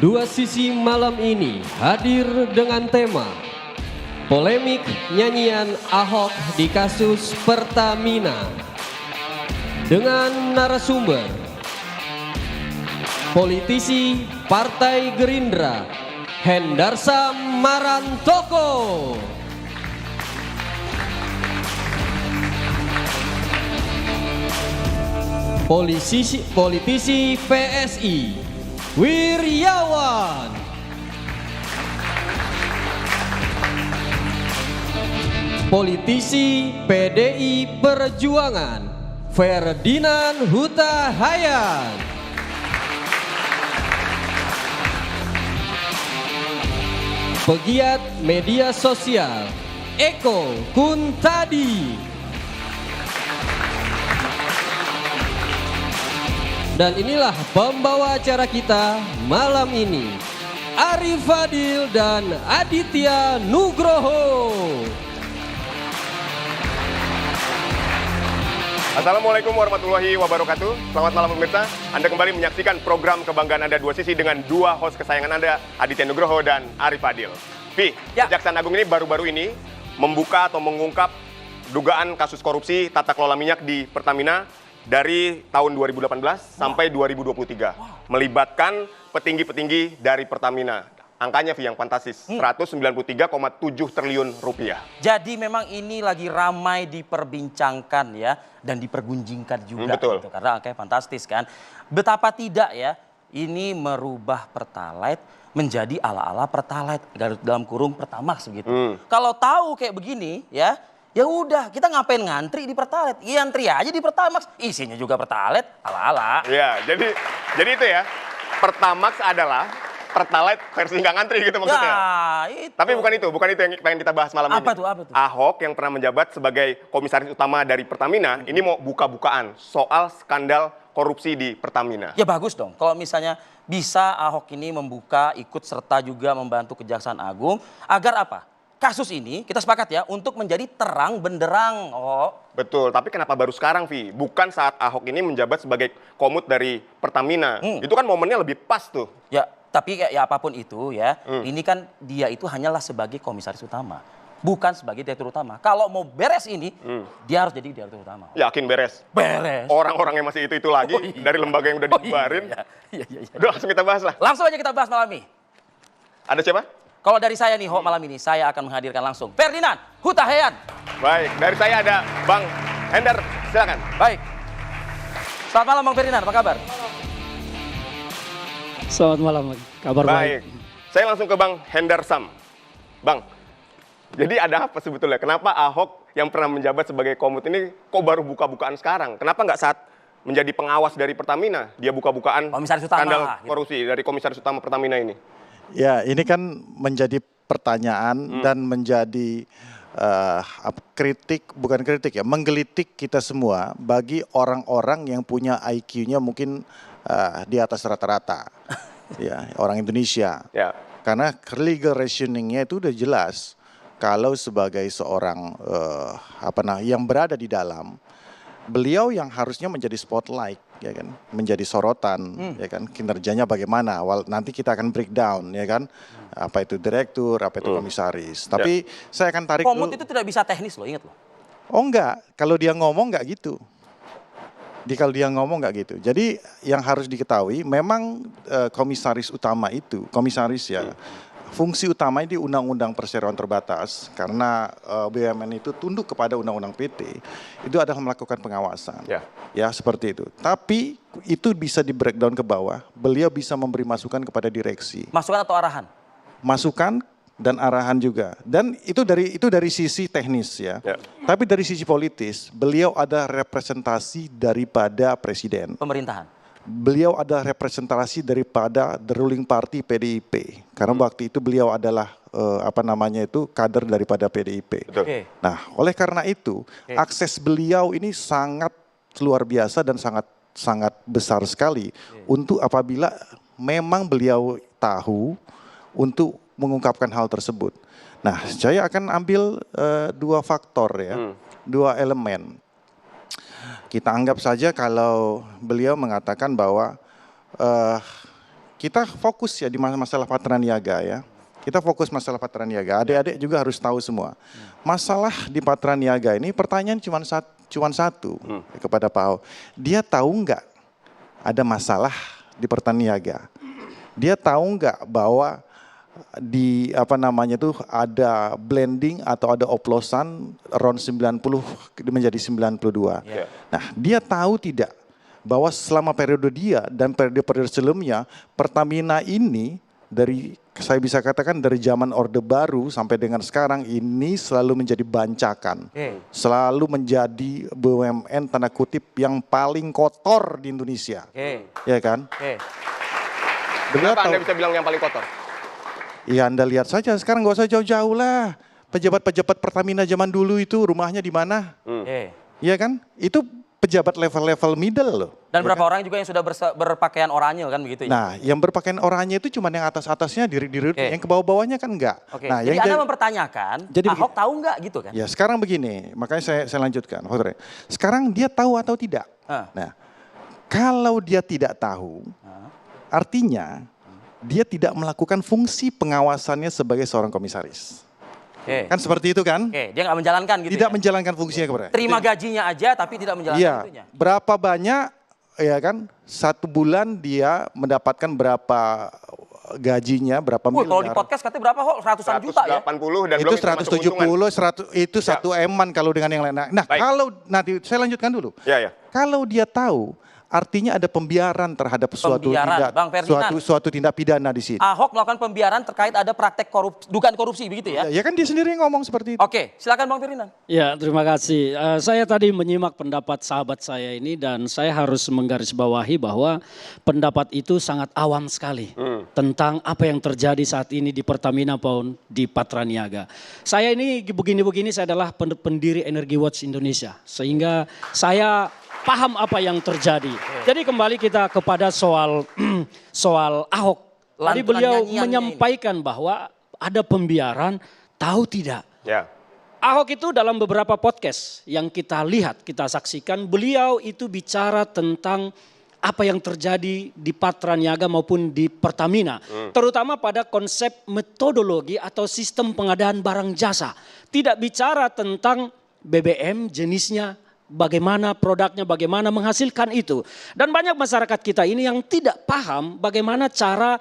Dua Sisi malam ini hadir dengan tema polemik nyanyian Ahok di kasus Pertamina dengan narasumber politisi Partai Gerindra Hendarsa Marantoko, politisi PSI Wiryawan, politisi PDI Perjuangan Ferdinand Huta Hayan, pegiat media sosial Eko Kuntadi, dan inilah pembawa acara kita malam ini, Arif Fadil dan Aditya Nugroho. Assalamualaikum warahmatullahi wabarakatuh. Selamat malam pemirsa. Anda kembali menyaksikan program Kebanggaan Anda Dua Sisi dengan dua host kesayangan Anda, Aditya Nugroho dan Arif Fadil. Kejaksaan Agung ini baru-baru ini membuka atau mengungkap dugaan kasus korupsi tata kelola minyak di Pertamina dari tahun 2018 sampai 2023. Melibatkan petinggi-petinggi dari Pertamina. Angkanya yang fantastis, 193,7 triliun rupiah. Jadi memang ini lagi ramai diperbincangkan ya, dan dipergunjingkan juga. Betul. Gitu, karena angkanya fantastis kan. Betapa tidak ya, ini merubah Pertalite menjadi ala-ala Pertalite, dalam kurung Pertamax gitu. Kalau tahu kayak begini ya, ya udah kita ngapain ngantri di Pertalite? Ya antri aja di Pertamax, isinya juga Pertalite ala-ala. Ya, jadi itu ya, Pertamax adalah Pertalite versi nggak ngantri gitu maksudnya. Ya, itu. Tapi bukan itu yang pengen kita bahas malam ini. Apa tuh? Ahok yang pernah menjabat sebagai komisaris utama dari Pertamina, ini mau buka-bukaan soal skandal korupsi di Pertamina. Ya bagus dong, kalau misalnya bisa Ahok ini membuka, ikut serta juga membantu Kejaksaan Agung, agar apa? Kasus ini kita sepakat ya, untuk menjadi terang benderang. Betul, tapi kenapa baru sekarang, Vi? Bukan saat Ahok ini menjabat sebagai komut dari Pertamina. Itu kan momennya lebih pas tuh. Ya, tapi ya apapun itu ya, ini kan dia itu hanyalah sebagai komisaris utama, bukan sebagai direktur utama. Kalau mau beres ini, dia harus jadi direktur utama. Yakin beres? Beres. Orang-orang yang masih itu lagi, dari lembaga yang udah dibubarin. Iya. Udah langsung kita bahas lah. Langsung aja kita bahas malam ini. Ada siapa? Kalau dari saya nih, malam ini saya akan menghadirkan langsung Ferdinand Huta Hayan. Baik, dari saya ada Bang Hendar, silakan. Baik. Selamat malam Bang Ferdinand, apa kabar? Selamat malam, kabar baik. Saya langsung ke Bang Hendar Sam. Bang, jadi ada apa sebetulnya? Kenapa Ahok yang pernah menjabat sebagai komut ini kok baru buka-bukaan sekarang? Kenapa nggak saat menjadi pengawas dari Pertamina, dia buka-bukaan skandal korupsi dari komisaris utama Pertamina ini? Ya, ini kan menjadi pertanyaan dan menjadi menggelitik kita semua bagi orang-orang yang punya IQ-nya mungkin di atas rata-rata, ya, orang Indonesia. Ya. Karena legal reasoningnya itu udah jelas kalau sebagai seorang yang berada di dalam, beliau yang harusnya menjadi spotlight, ya kan, menjadi sorotan, ya kan, kinerjanya bagaimana. Nanti kita akan breakdown, ya kan, apa itu direktur, apa itu komisaris. Tapi saya akan tarik komut itu tidak bisa teknis loh, ingat loh. Oh enggak, kalau dia ngomong enggak gitu. Kalau dia ngomong enggak gitu. Jadi yang harus diketahui, memang komisaris utama itu, komisaris ya, fungsi utamanya di Undang-Undang Perseroan Terbatas, karena BUMN itu tunduk kepada Undang-Undang PT, itu adalah melakukan pengawasan. Ya, seperti itu. Tapi itu bisa di breakdown ke bawah, beliau bisa memberi masukan kepada direksi. Masukan atau arahan? Masukan dan arahan juga. Dan itu dari sisi teknis ya. Tapi dari sisi politis, beliau ada representasi daripada presiden. Pemerintahan. Beliau ada representasi daripada the ruling party PDIP. Karena waktu itu beliau adalah kader daripada PDIP. Nah, oleh karena itu, akses beliau ini sangat luar biasa dan sangat besar sekali untuk apabila memang beliau tahu untuk mengungkapkan hal tersebut. Nah, saya akan ambil dua faktor ya, dua elemen. Kita anggap saja kalau beliau mengatakan bahwa kita fokus ya di masalah Patraniaga ya. Kita fokus masalah Patraniaga. Adik-adik juga harus tahu semua. Masalah di Patraniaga ini pertanyaan cuma satu kepada Pak Ahok. Dia tahu nggak ada masalah di Patraniaga? Dia tahu nggak bahwa di ada blending atau ada oplosan RON 90 menjadi 92. Nah, dia tahu tidak bahwa selama periode dia dan periode sebelumnya Pertamina ini saya bisa katakan dari zaman Orde Baru sampai dengan sekarang ini selalu menjadi bancakan. Selalu menjadi BUMN tanda kutip yang paling kotor di Indonesia. Ya kan? Kenapa Anda bisa bilang yang paling kotor? Ya Anda lihat saja, sekarang nggak usah jauh-jauh lah. Pejabat-pejabat Pertamina zaman dulu itu rumahnya di mana? Iya kan? Itu pejabat level-level middle loh. Dan berapa orang juga yang sudah berpakaian oranye kan begitu ya? Nah, yang berpakaian oranye itu cuma yang atas-atasnya, yang ke bawah-bawahnya kan enggak. Nah, jadi Anda mempertanyakan, Ahok tahu enggak gitu kan? Ya sekarang begini, makanya saya lanjutkan. Sekarang dia tahu atau tidak? Nah, kalau dia tidak tahu, artinya dia tidak melakukan fungsi pengawasannya sebagai seorang komisaris. Kan seperti itu kan? Dia nggak menjalankan gitu. Tidak menjalankan fungsinya kepada. Terima gajinya aja tapi tidak menjalankan itunya. Berapa banyak ya kan? 1 bulan dia mendapatkan berapa gajinya, berapa miliar. Kalau di podcast katanya berapa kok? Ratusan juta ya? 180 dan itu 170, itu 1 eman kalau dengan yang lain. Nah, kalau nanti saya lanjutkan dulu. Kalau dia tahu artinya ada pembiaran terhadap suatu tindak pidana di sini. Ahok melakukan pembiaran terkait ada praktek dugaan korupsi begitu ya? Ya kan dia sendiri ngomong seperti itu. Oke, silakan Bang Ferdinand. Ya, terima kasih. Saya tadi menyimak pendapat sahabat saya ini dan saya harus menggarisbawahi bahwa pendapat itu sangat awam sekali tentang apa yang terjadi saat ini di Pertamina maupun di Patraniaga. Saya ini begini-begini, saya adalah pendiri Energy Watch Indonesia. Sehingga saya paham apa yang terjadi. Jadi kembali kita kepada soal Ahok. Tadi beliau menyampaikan bahwa ada pembiaran, tahu tidak? Ahok itu dalam beberapa podcast yang kita lihat, kita saksikan, beliau itu bicara tentang apa yang terjadi di Patraniaga maupun di Pertamina. Terutama pada konsep metodologi atau sistem pengadaan barang jasa. Tidak bicara tentang BBM jenisnya, bagaimana produknya, bagaimana menghasilkan itu. Dan banyak masyarakat kita ini yang tidak paham bagaimana cara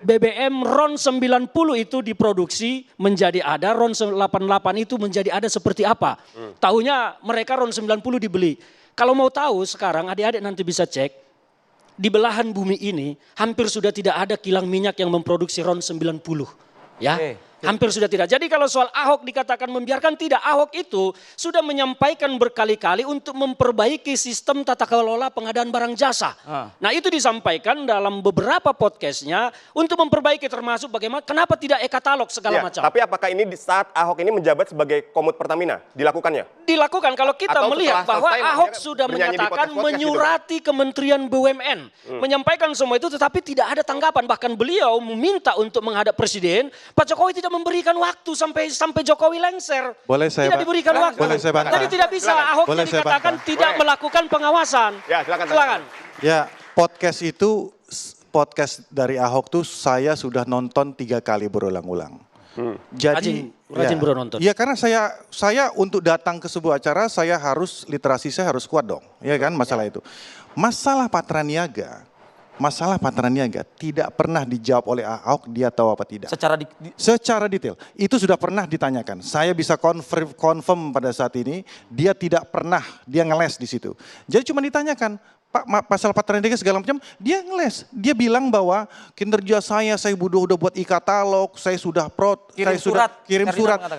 BBM RON 90 itu diproduksi menjadi ada, RON 88 itu menjadi ada seperti apa. Tahunya mereka RON 90 dibeli. Kalau mau tahu sekarang adik-adik nanti bisa cek, di belahan bumi ini hampir sudah tidak ada kilang minyak yang memproduksi RON 90. Ya. Hampir sudah tidak. Jadi kalau soal Ahok dikatakan membiarkan, tidak. Ahok itu sudah menyampaikan berkali-kali untuk memperbaiki sistem tata kelola pengadaan barang jasa. Nah itu disampaikan dalam beberapa podcastnya untuk memperbaiki, termasuk bagaimana, kenapa tidak e-katalog segala macam. Tapi apakah ini di saat Ahok ini menjabat sebagai Komut Pertamina? Dilakukannya? Dilakukan. Kalau kita melihat bahwa Ahok sudah menyatakan menyurati Kementerian BUMN. Menyampaikan semua itu tetapi tidak ada tanggapan. Bahkan beliau meminta untuk menghadap Presiden, Pak Jokowi tidak memberikan waktu sampai Jokowi lengser. Boleh saya tidak diberikan waktu. Boleh saya bantah. Jadi tidak bisa Ahok dikatakan tidak melakukan pengawasan. Ya, silakan. Ya, podcast dari Ahok tuh saya sudah nonton 3 kali berulang-ulang. Jadi rajin bro nonton. Ya karena saya untuk datang ke sebuah acara literasi saya harus kuat dong. Ya kan masalah itu. Masalah Patraniaga tidak pernah dijawab oleh Ahok, dia tahu apa tidak. Secara detail. Itu sudah pernah ditanyakan. Saya bisa confirm pada saat ini, dia tidak pernah, dia ngeles di situ. Jadi cuma ditanyakan, Pak, pasal Patraniaga segala macam, dia ngeles. Dia bilang bahwa kinerja saya udah buat e-katalog, saya sudah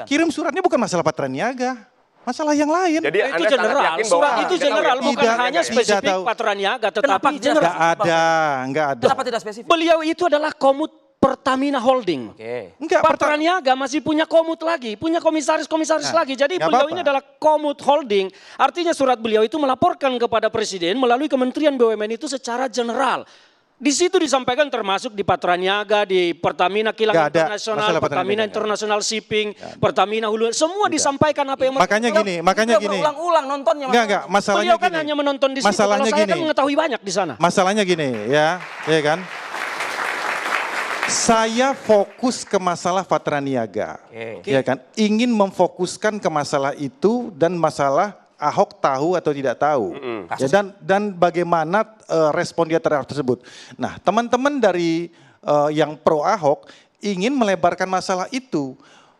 kirim suratnya bukan masalah Patraniaga. Masalah yang lain. Jadi itu general, surat itu general, bukan hanya spesifik Patraniaga, tetapi general. Enggak ada. Kenapa tidak spesifik? Beliau itu adalah Komut Pertamina Holding. Patraniaga masih punya komut lagi, punya komisaris-komisaris lagi. Jadi beliau ini adalah Komut Holding. Artinya surat beliau itu melaporkan kepada Presiden melalui Kementerian BUMN itu secara general. Di situ disampaikan termasuk di Patraniaga, di Pertamina Kilang Internasional, Pertamina International Shipping, Pertamina Hulu, semua disampaikan apa yang makanya gini. Ulang-ulang nontonnya. Enggak, masalahnya beliau kan hanya menonton di situ, kalau saya kan mengetahui banyak di sana. Masalahnya gini, ya kan? Saya fokus ke masalah Patra Niaga. Ya kan? Ingin memfokuskan ke masalah itu dan masalah Ahok tahu atau tidak tahu. Ya, dan bagaimana respon dia terhadap tersebut. Nah, teman-teman dari yang pro Ahok ingin melebarkan masalah itu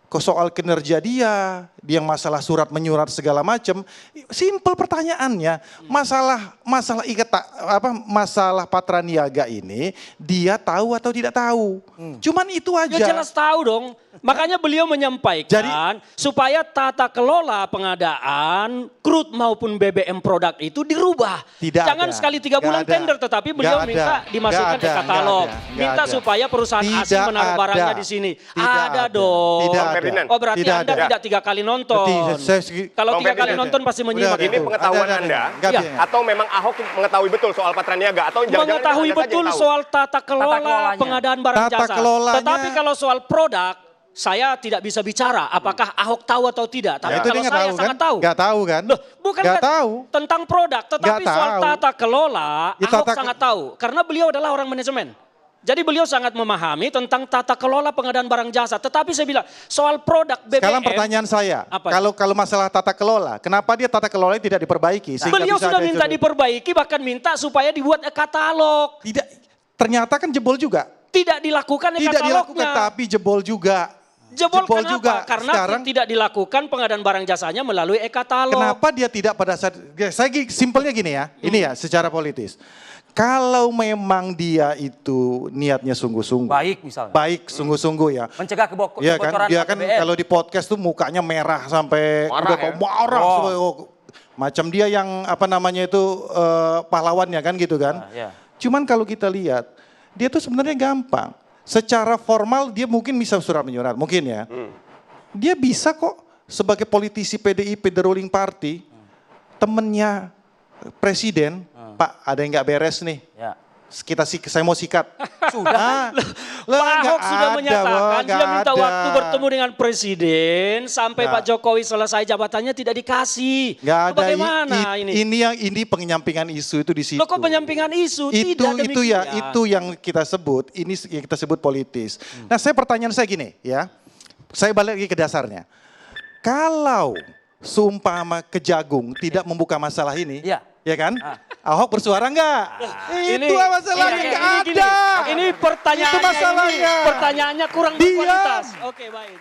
ke soal kinerja dia yang masalah surat menyurat segala macam. Simpel pertanyaannya, masalah Patra Niaga ini dia tahu atau tidak tahu? Cuman itu aja. Ya jelas tahu dong. Makanya beliau menyampaikan supaya tata kelola pengadaan crude maupun BBM produk itu dirubah. Jangan sekali 3 bulan tender, tetapi beliau minta dimasukkan ke katalog. Minta supaya perusahaan asing menaruh barangnya di sini. Ada dong. Oh berarti Anda tidak 3 kali nonton. Kalau 3 kali nonton pasti menyimak. Ini pengetahuan Anda atau memang Ahok mengetahui betul soal Patra Niaga atau mengetahui betul soal tata kelola pengadaan barang jasa. Tetapi kalau soal produk saya tidak bisa bicara apakah Ahok tahu atau tidak. Tapi kalau saya sangat tahu. Gak tahu kan? Loh, bukan tahu tentang produk, tetapi soal tata kelola Ahok sangat tahu. Karena beliau adalah orang manajemen. Jadi beliau sangat memahami tentang tata kelola pengadaan barang jasa. Tetapi saya bilang soal produk BBM. Sekarang pertanyaan saya, kalau masalah tata kelola, kenapa dia tata kelolanya tidak diperbaiki? Beliau sudah minta diperbaiki, bahkan minta supaya dibuat katalog. Tidak, ternyata kan jebol juga. Tidak dilakukan Tidak dilakukan, tapi jebol juga. Jebol kenapa? Juga. Karena sekarang, tidak dilakukan pengadaan barang jasanya melalui e-katalog. Kenapa dia tidak pada saat, saya simpelnya gini ya, ini ya secara politis. Kalau memang dia itu niatnya sungguh-sungguh. Baik misalnya. Baik sungguh-sungguh ya. Mencegah kebocoran ya kan, dia kan kalau di podcast tuh mukanya merah sampai marah. Macam dia yang pahlawannya kan gitu kan. Cuman kalau kita lihat, dia tuh sebenarnya gampang. Secara formal dia mungkin bisa surat menyurat, mungkin ya. Dia bisa kok sebagai politisi PDIP, the ruling party, temennya presiden, Pak ada yang nggak beres nih. Saya mau sikat. Sudah. Pak Ahok sudah menyatakan dia minta waktu bertemu dengan presiden sampai Pak Jokowi selesai jabatannya tidak dikasih. Nggak ada. Bagaimana ini? Ini penyampingan isu itu di situ. Loh kok penyampingan isu? Tidak demikian. Itu yang kita sebut. Ini yang kita sebut politis. Nah, pertanyaan saya gini ya. Saya balik lagi ke dasarnya. Kalau seumpama Kejagung tidak membuka masalah ini, ya kan? Ahok bersuara enggak? Itu masalahnya enggak ada. Ini pertanyaannya, itu masalahnya. Pertanyaannya kurang berkualitas. Oke, baik.